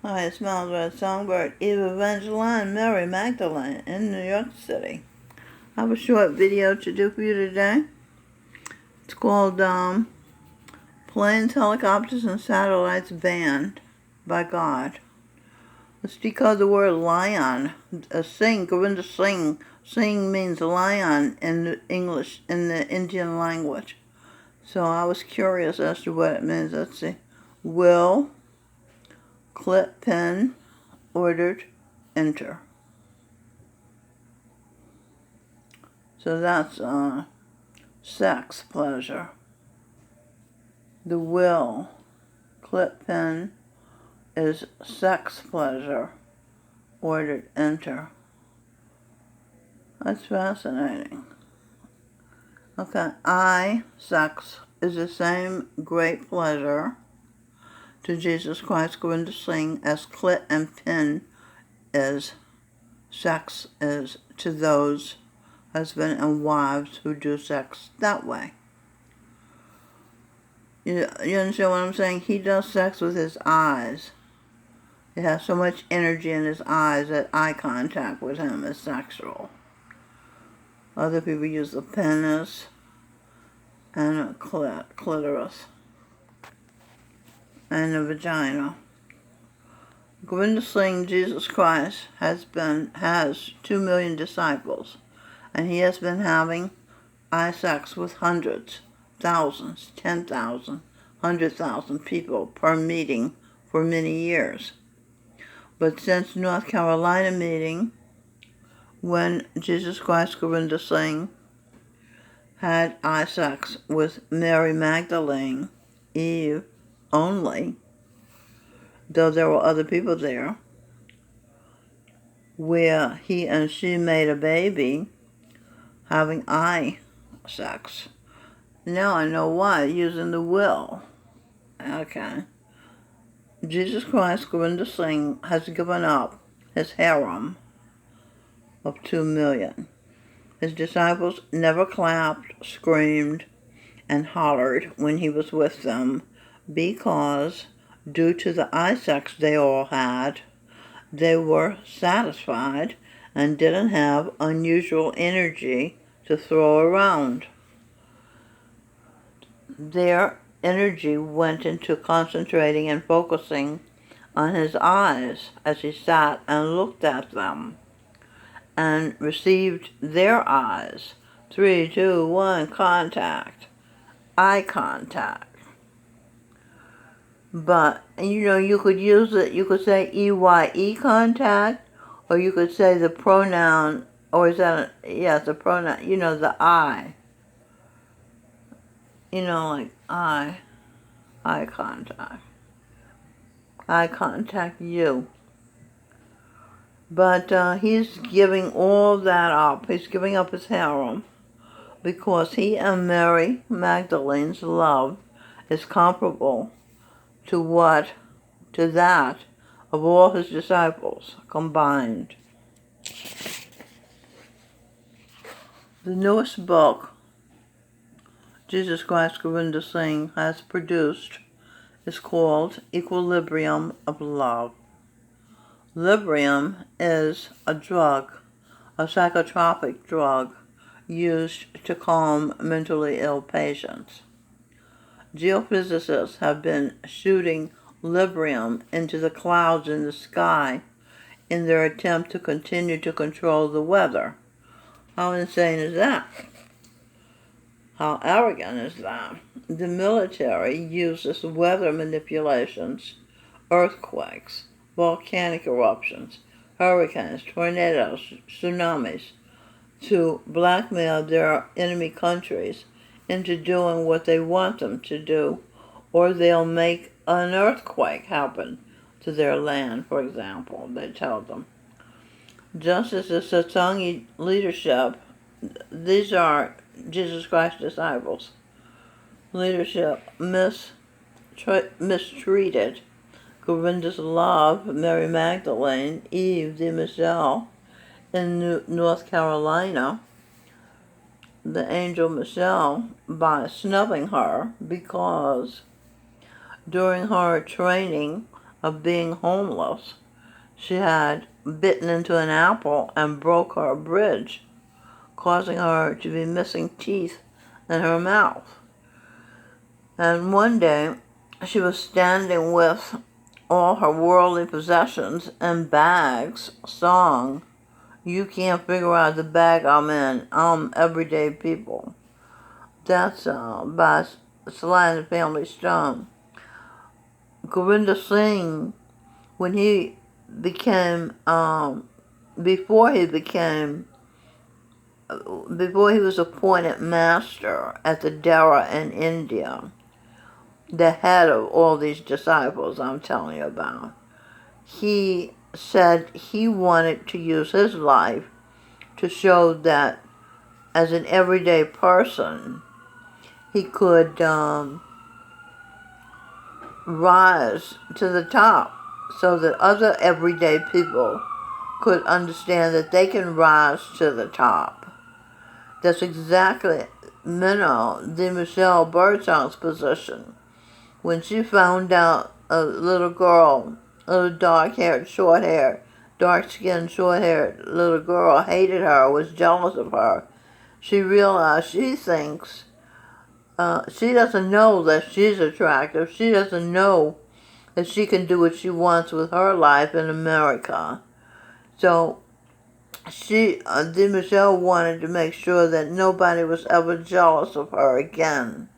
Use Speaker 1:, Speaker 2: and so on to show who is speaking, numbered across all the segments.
Speaker 1: Hi, it's Miles Red Songbird, Eva Evangeline, Mary Magdalene in New York City. I have a short video to do for you today. It's called Planes, Helicopters, and Satellites Banned by God. Let's decode the word lion. Sing, Govinda Singh. Sing means lion in English, in the Indian language. So I was curious as to what it means. Let's see. Will, clip, pin, ordered, enter. So that's sex pleasure. The will, clip pin, is sex pleasure, ordered enter. That's fascinating. Okay, sex, is the same great pleasure to Jesus Christ going to sing as clit and pin is sex is to those husband and wives who do sex that way. You understand what I'm saying? He does sex with his eyes. He has so much energy in his eyes that eye contact with him is sexual. Other people use the penis and a clitoris and the vagina. Govinda Singh, Jesus Christ, has 2 million disciples, and he has been having eye sex with hundreds, thousands, 10,000, 100,000 people per meeting for many years. But since North Carolina meeting, when Jesus Christ Govinda Singh had eye sex with Mary Magdalene, Eve only, though there were other people there, where he and she made a baby having eye sex. Now I know why, using the will. Okay. Jesus Christ Govinda Singh has given up his harem of 2 million. His disciples never clapped, screamed, and hollered when he was with them because, due to the eye sex they all had, they were satisfied and didn't have unusual energy to throw around. Their energy went into concentrating and focusing on his eyes as he sat and looked at them and received their eyes. 3, 2, 1, contact. Eye contact. But, you could use it, you could say EYE contact, or you could say the pronoun, or is that, the pronoun, the I. Like eye contact. Eye contact you. But he's giving all that up. He's giving up his harem because he and Mary Magdalene's love is comparable to that of all his disciples combined. The newest book Jesus Christ Govinda Singh has produced is called Equilibrium of Love. Librium is a drug, a psychotropic drug used to calm mentally ill patients. Geophysicists have been shooting Librium into the clouds in the sky in their attempt to continue to control the weather. How insane is that? How arrogant is that? The military uses weather manipulations, earthquakes, volcanic eruptions, hurricanes, tornadoes, tsunamis, to blackmail their enemy countries into doing what they want them to do, or they'll make an earthquake happen to their land, for example, they tell them. Just as the Satsangi leadership, these are Jesus Christ's disciples, leadership mistreated Govinda's love, Mary Magdalene, Eve de Michelle, in North Carolina, the angel Michelle, by snubbing her because during her training of being homeless. She had bitten into an apple and broke her bridge, causing her to be missing teeth in her mouth. And one day, she was standing with all her worldly possessions and bags, song, "You Can't Figure Out the Bag I'm In, I'm Everyday People." That's by Sly and the Family Stone. Gurinder Singh, when he became, before he was appointed master at the Dara in India, the head of all these disciples I'm telling you about, he said he wanted to use his life to show that as an everyday person, he could rise to the top so that other everyday people could understand that they can rise to the top. That's exactly Minnow de Michelle Birdsong's position. When she found out a little girl, a little dark-haired, short-haired, dark-skinned, short-haired little girl hated her, was jealous of her, she realized she thinks, she doesn't know that she's attractive. She doesn't know that she can do what she wants with her life in America. So De Michelle wanted to make sure that nobody was ever jealous of her again.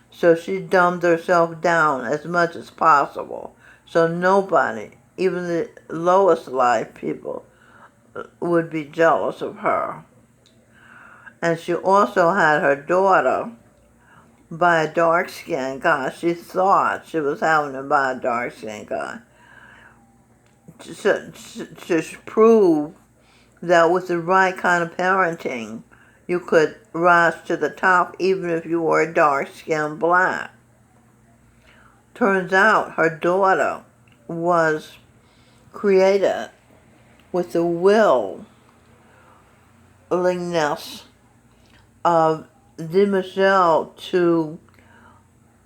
Speaker 1: So she dumbed herself down as much as possible. So nobody, even the lowest life people, would be jealous of her. And she also had her daughter by a dark-skinned guy. She thought she was having it by a dark-skinned guy. To prove that with the right kind of parenting, you could rise to the top even if you were a dark-skinned black. Turns out her daughter was created with the willingness of De Michelle to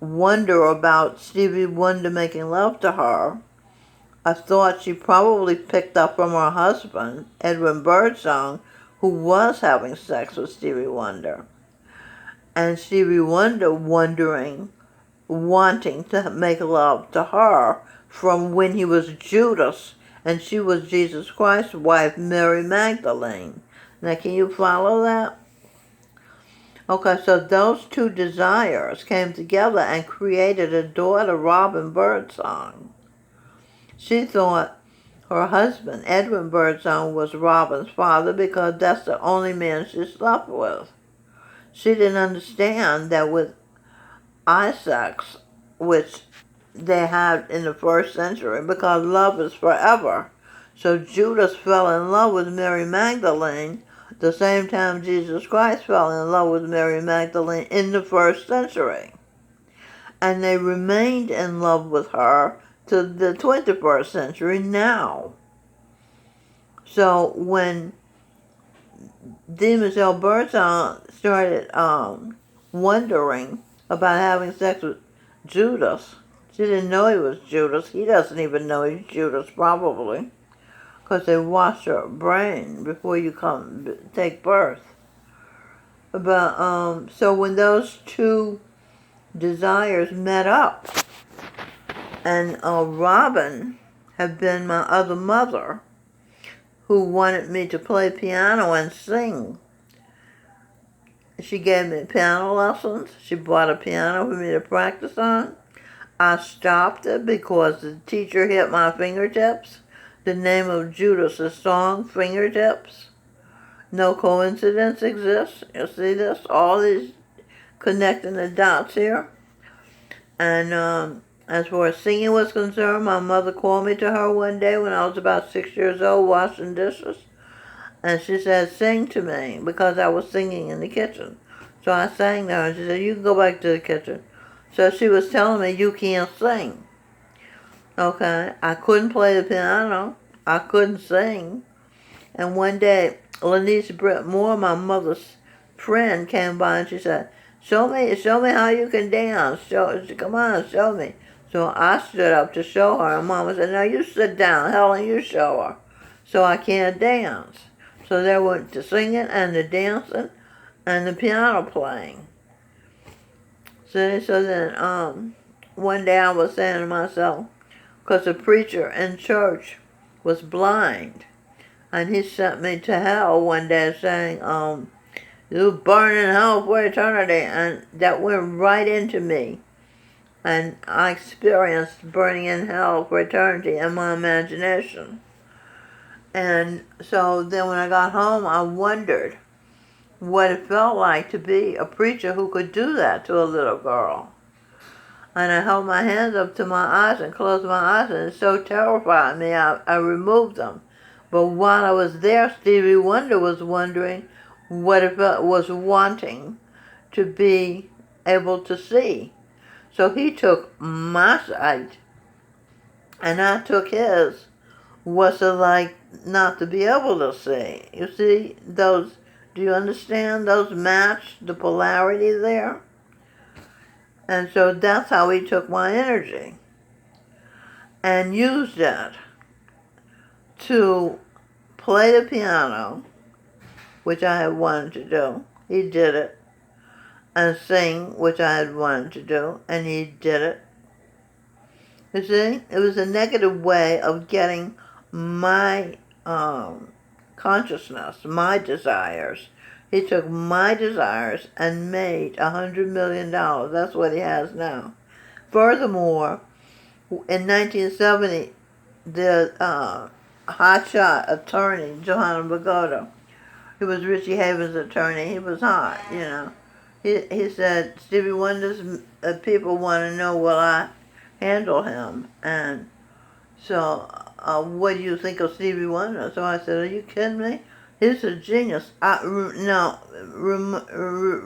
Speaker 1: wonder about Stevie Wonder making love to her, a thought she probably picked up from her husband, Edwin Birdsong, who was having sex with Stevie Wonder. And Stevie Wonder wanting to make love to her from when he was Judas and she was Jesus Christ's wife, Mary Magdalene. Now, can you follow that? Okay, so those two desires came together and created a daughter, Robin Birdsong. She thought her husband, Edwin Birdsong, was Robin's father because that's the only man she slept with. She didn't understand that with sex, which they had in the first century, because love is forever. So Judas fell in love with Mary Magdalene the same time Jesus Christ fell in love with Mary Magdalene in the first century. And they remained in love with her to the 21st century now. So when De Michelle Birdsong started wondering about having sex with Judas, she didn't know he was Judas. He doesn't even know he's Judas, probably, because they wash your brain before you take birth. But so when those two desires met up, and Robin had been my other mother, who wanted me to play piano and sing. She gave me piano lessons. She bought a piano for me to practice on. I stopped it because the teacher hit my fingertips. The name of Judas' song, Fingertips. No coincidence exists. You see this? All these connecting the dots here. And as far as singing was concerned, my mother called me to her one day when I was about 6 years old washing dishes. And she said, sing to me, because I was singing in the kitchen. So I sang to her, and she said, you can go back to the kitchen. So she was telling me, you can't sing. Okay, I couldn't play the piano. I couldn't sing. And one day, Lanice Britt Moore, my mother's friend, came by and she said, show me how you can dance. Come on, show me. So I stood up to show her, and Mama said, "No, you sit down, Helen, you show her." So I can't dance. So there went the singing and the dancing and the piano playing. So then one day I was saying to myself, because the preacher in church was blind, and he sent me to hell one day saying, "You burn in hell for eternity," and that went right into me. And I experienced burning in hell for eternity in my imagination. And so then when I got home, I wondered what it felt like to be a preacher who could do that to a little girl. And I held my hands up to my eyes and closed my eyes, and it so terrified me, I removed them. But while I was there, Stevie Wonder was wondering what it felt, was wanting to be able to see. So he took my sight, and I took his. What's it like not to be able to see? You see, those, do you understand? Those match the polarity there. And so that's how he took my energy and used it to play the piano, which I had wanted to do. He did it. And sing, which I had wanted to do, and he did it. You see, it was a negative way of getting my consciousness, my desires. He took my desires and made $100 million. That's what he has now. Furthermore, in 1970, the hotshot attorney, Johanna Bogota, he was Richie Havens' attorney. He was hot, you know. He said, "Stevie Wonder's people want to know will I handle him." And so, what do you think of Stevie Wonder? So I said, "Are you kidding me? He's a genius."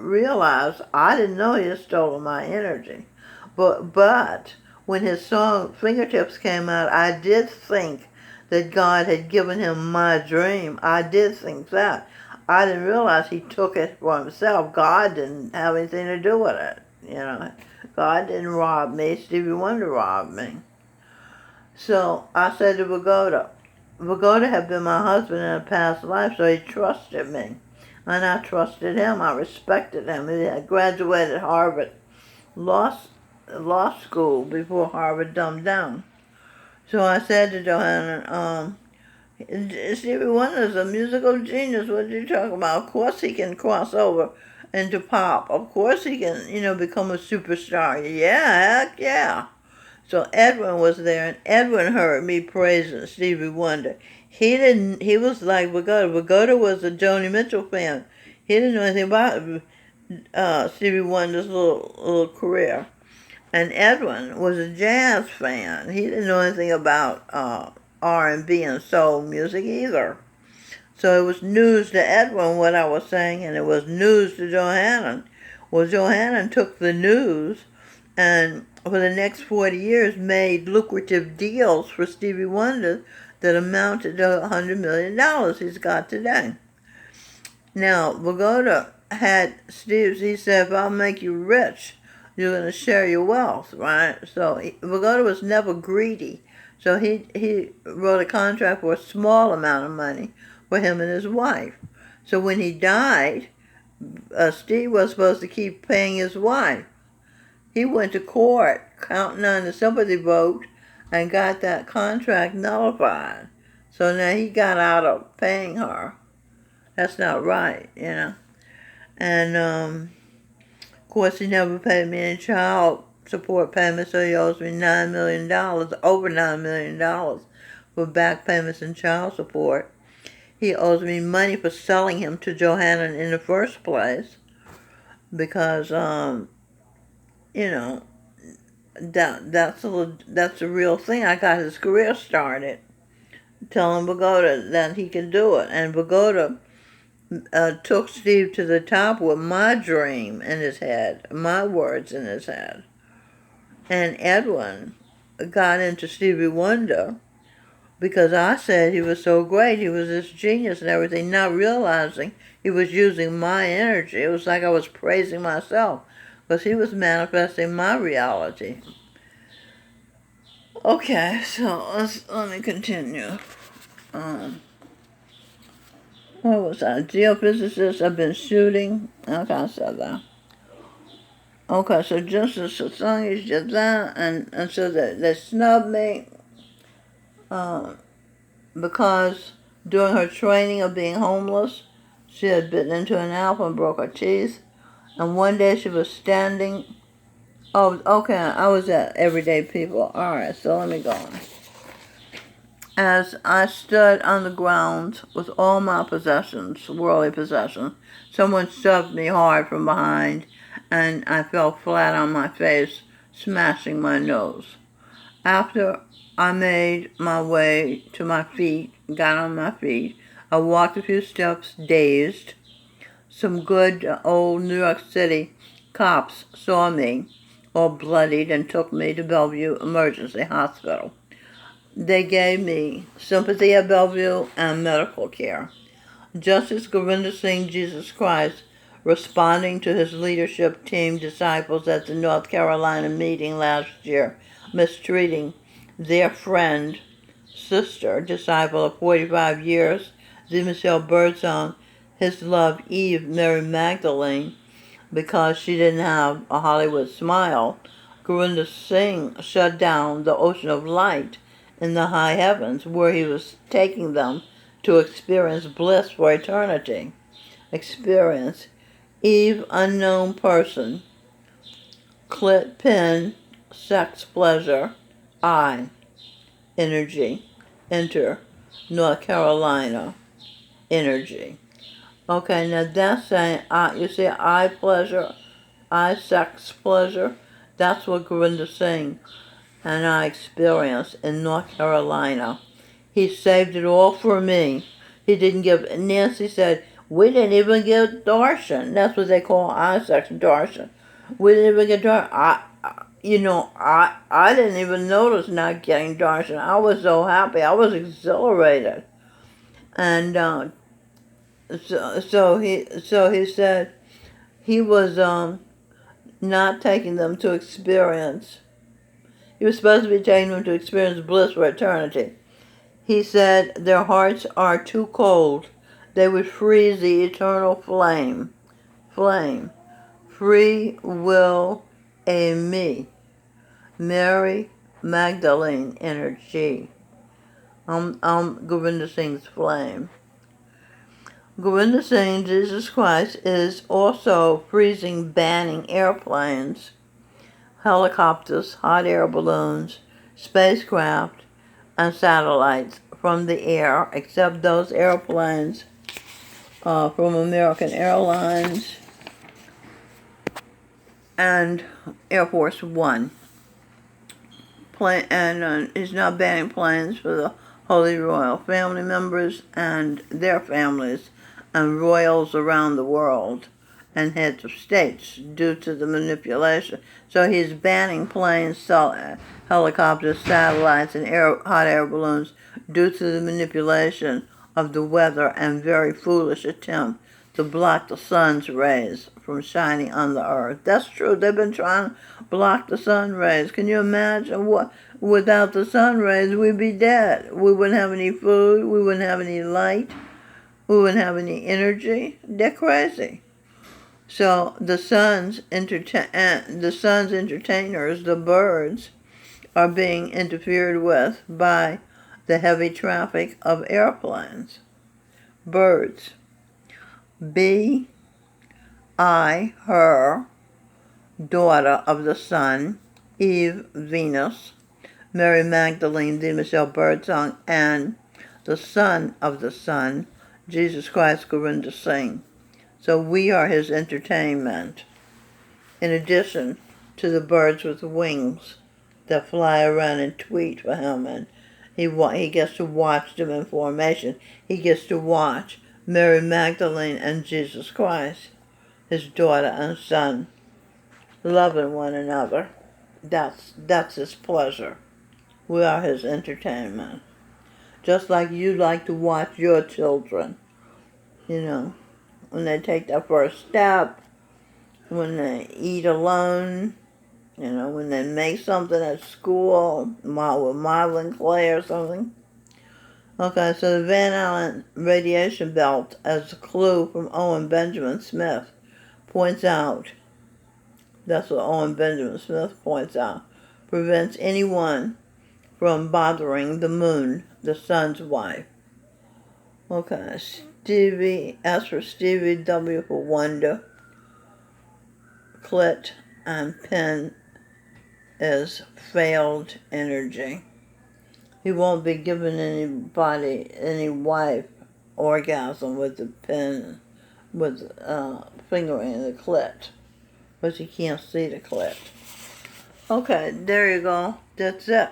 Speaker 1: Realize I didn't know he had stolen my energy. But when his song Fingertips came out, I did think that God had given him my dream. I did think that. I didn't realize he took it for himself. God didn't have anything to do with it. You know, God didn't rob me. Stevie Wonder robbed me. So I said to Bogota had been my husband in a past life, so he trusted me. And I trusted him. I respected him. He had graduated Harvard Law School before Harvard dumbed down. So I said to Johanna, Stevie Wonder's a musical genius. What are you talking about? Of course he can cross over into pop. Of course he can, become a superstar. Yeah, heck yeah. So Edwin was there, and Edwin heard me praising Stevie Wonder. He was like Bogota. Bogota was a Joni Mitchell fan. He didn't know anything about Stevie Wonder's little career. And Edwin was a jazz fan. He didn't know anything about R&B and soul music either. So it was news to Edwin what I was saying, and it was news to Johanna. Well, Johanna took the news and for the next 40 years made lucrative deals for Stevie Wonder that amounted to $100 million he's got today. Now, Bogota had Steve, he said, "If I'll make you rich, you're going to share your wealth," right? So Bogota was never greedy. So he wrote a contract for a small amount of money for him and his wife. So when he died, Steve was supposed to keep paying his wife. He went to court counting on the sympathy vote and got that contract nullified. So now he got out of paying her. That's not right, And, of course, he never paid me any child support payments, so he owes me $9 million, over $9 million for back payments and child support. He owes me money for selling him to Johanna in the first place because, that's a real thing. I got his career started telling Bogota that he can do it. And Bogota took Steve to the top with my dream in his head, my words in his head. And Edwin got into Stevie Wonder because I said he was so great, he was this genius and everything, not realizing he was using my energy. It was like I was praising myself because he was manifesting my reality. Okay, so let me continue. What was that? Geophysicists have been shooting. Okay, I said that. Okay, so just as Sassangi did that, and so they snubbed me because during her training of being homeless, she had bitten into an apple and broke her teeth. And one day she was standing. Oh, okay, I was at Everyday People. All right, so let me go on. As I stood on the ground with all my possessions, worldly possessions, someone shoved me hard from behind, and I fell flat on my face, smashing my nose. After I made my way to my feet, got on my feet, I walked a few steps dazed. Some good old New York City cops saw me, all bloodied, and took me to Bellevue Emergency Hospital. They gave me sympathy at Bellevue and medical care. Justice Gurinder Singh Jesus Christ, responding to his leadership team disciples at the North Carolina meeting last year, mistreating their friend, sister, disciple of 45 years, Z. Michelle Birdsong, his love Eve Mary Magdalene, because she didn't have a Hollywood smile. Gurinder Singh shut down the ocean of light in the high heavens where he was taking them to experience bliss for eternity. Experience. Eve, unknown person. Clit, pin, sex, pleasure. I, energy. Enter, North Carolina, energy. Okay, now that's saying, you see, I pleasure, I sex pleasure. That's what Gurinder Singh and I experienced in North Carolina. He saved it all for me. He didn't give, Nancy said, we didn't even get darshan. That's what they call I-sex, darshan. We didn't even get darshan. I didn't even notice not getting darshan. I was so happy. I was exhilarated. And so he said he was not taking them to experience. He was supposed to be taking them to experience bliss for eternity. He said their hearts are too cold. They would freeze the eternal flame. Flame. Free will a me. Mary Magdalene energy. Gurinder Singh's flame. Gurinder Singh, Jesus Christ, is also freezing, banning airplanes, helicopters, hot air balloons, spacecraft, and satellites from the air, except those airplanes from American Airlines and Air Force One. And he's not banning planes for the Holy Royal family members and their families and royals around the world and heads of states due to the manipulation. So he's banning planes, helicopters, satellites, and hot air balloons due to the manipulation of the weather and very foolish attempt to block the sun's rays from shining on the earth. That's true. They've been trying to block the sun rays. Can you imagine what? Without the sun rays, we'd be dead. We wouldn't have any food. We wouldn't have any light. We wouldn't have any energy. They're crazy. So the sun's entertainers, the birds, are being interfered with by the heavy traffic of airplanes. Birds. B, I, her, daughter of the sun, Eve, Venus, Mary Magdalene, D. Michelle Birdsong, and the son of the sun, Jesus Christ, Gurinder Singh. So we are his entertainment, in addition to the birds with wings that fly around and tweet for him, and he gets to watch them in formation. He gets to watch Mary Magdalene and Jesus Christ, his daughter and son, loving one another. That's his pleasure. We are his entertainment. Just like you like to watch your children, when they take their first step, when they eat alone, You know, when they make something at school with modeling clay or something. Okay, so the Van Allen radiation belt, as a clue from Owen Benjamin Smith, points out, that's what Owen Benjamin Smith points out, prevents anyone from bothering the moon, the sun's wife. Okay, Stevie, as for Stevie W. for wonder, clit and pin is failed energy. He won't be giving anybody, any wife, orgasm with the pin, with fingering the clit, but you can't see the clit. Okay, there you go. That's it.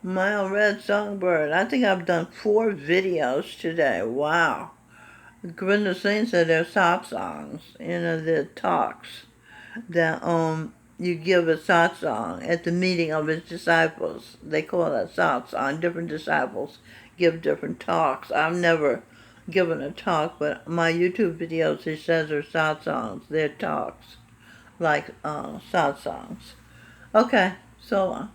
Speaker 1: My Red Songbird. I think I've done 4 videos today. Wow. Grinda Singh said they're satsangs. You know, they're talks that you give a satsang at the meeting of his disciples. They call that satsang. Different disciples give different talks. I've never given a talk, but my YouTube videos, he says, are satsangs. They're talks, like satsangs. Okay, so long.